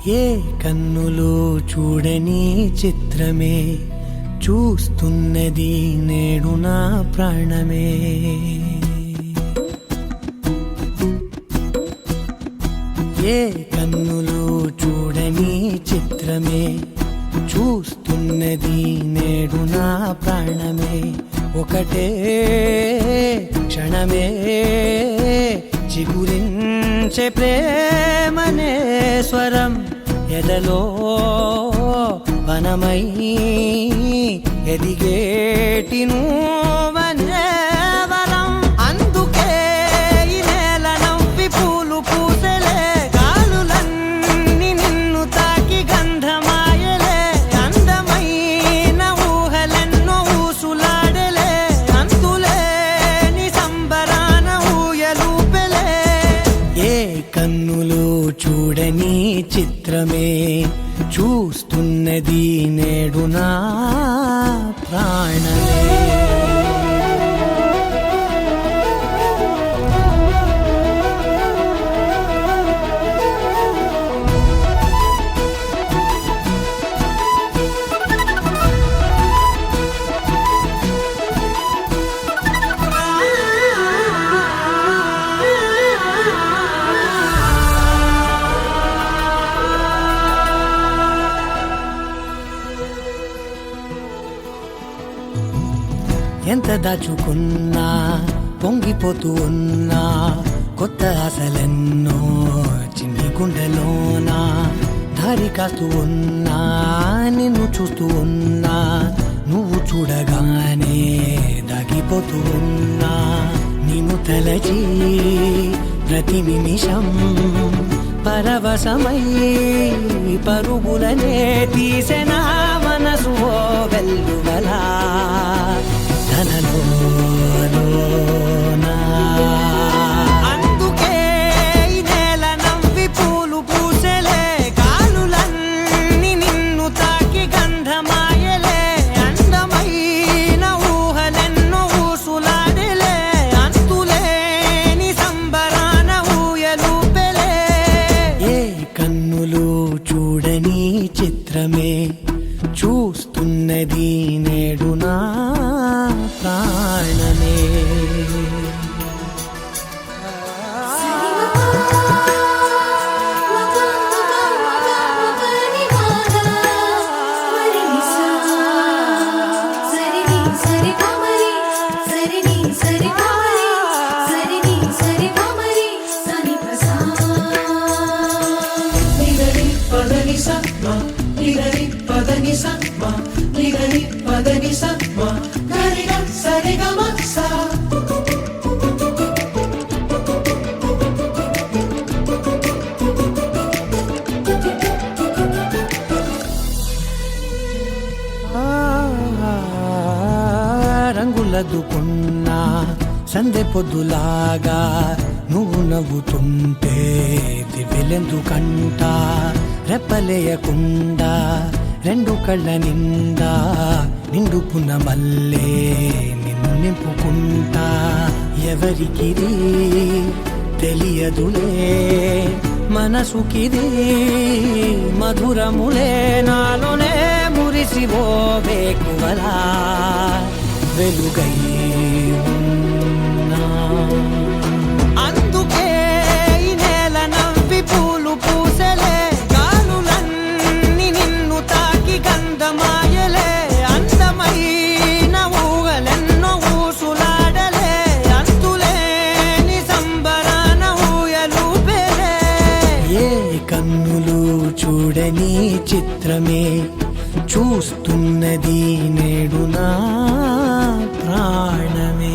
ఏ కన్నులు చూడని చిత్రమే చూస్తున్నది నేడు నా ప్రాణమే. ఏ కన్నులు చూడని చిత్రమే చూస్తున్నది నేడు నా ప్రాణమే. ఒకటే క్షణమే చిగురించే ప్రేమనే స్వరం ఎదలో వనమై ఎదిగేటి నువ్వనే వరం. అందుకే ఈ నేల నవ్వి పూలు పూసెలే, గాలులన్నీ నిన్ను తాకి గంధమాయలే. అందమైన ఊహలెన్నో ఊసులాడలే, అంతులేని సంబరాన ఊయలూపెలే. ఏ కన్నులు చూడని చిత్రమే చూస్తున్నది నేడు నా ప్రాణమే. ఎంత దాచుకున్నా పొంగిపోతూ ఉన్నా, కొత్త ఆశలెన్నో చిన్ని గుండెలోనా. దారి కాస్తూ ఉన్నా, నిన్ను చూస్తూ ఉన్నా, నువ్వు చూడగానే దాగిపోతూ ఉన్నా. నిన్ను తలచి ప్రతి నిమిషం పరవశమై పరుగులనే తీసెనా మనసు ఓ వెల్లువలా. అందుకే ఈ నేల నవ్వి పూలు పూసెలే, గాలులన్నీ నిన్ను తాకి గంధమాయలే. అందమైన ఊహలెన్నో ఊసులాడలే, అంతులేని సంబరాన ఊయలూపెలే. ఏ కన్నులు చూడని చిత్రమే చూస్తున్నది నేడు నా ప్రాణమే. రంగులదుకున్నా సందె పొద్దులాగా నువ్వు నవ్వుతుంటే దివ్వెలెందుకంట. రెప్పలేయకుండా రెండు కళ్ళ నిండా నిండుకున్న మల్లే నిన్ను నింపుకుంటా. ఎవరికిది తెలియదులే మనసుకిది మధురములే, నాలోనే మురిసివో వేకువలా వెలుగై ఉన్నా. అందుకే ఈ నేల నవ్వి పూలు పూసెలే, గాలులన్నీ నిన్ను తాకి గంధమాయలే. అందమైన ఊహలెన్నో ఊసులాడలే, అంతులేని సంబరాన ఊయలూపెలే. ఏ కన్నులు చూడని చిత్రమే చూస్తున్నది నేడు నా ప్రాణమే.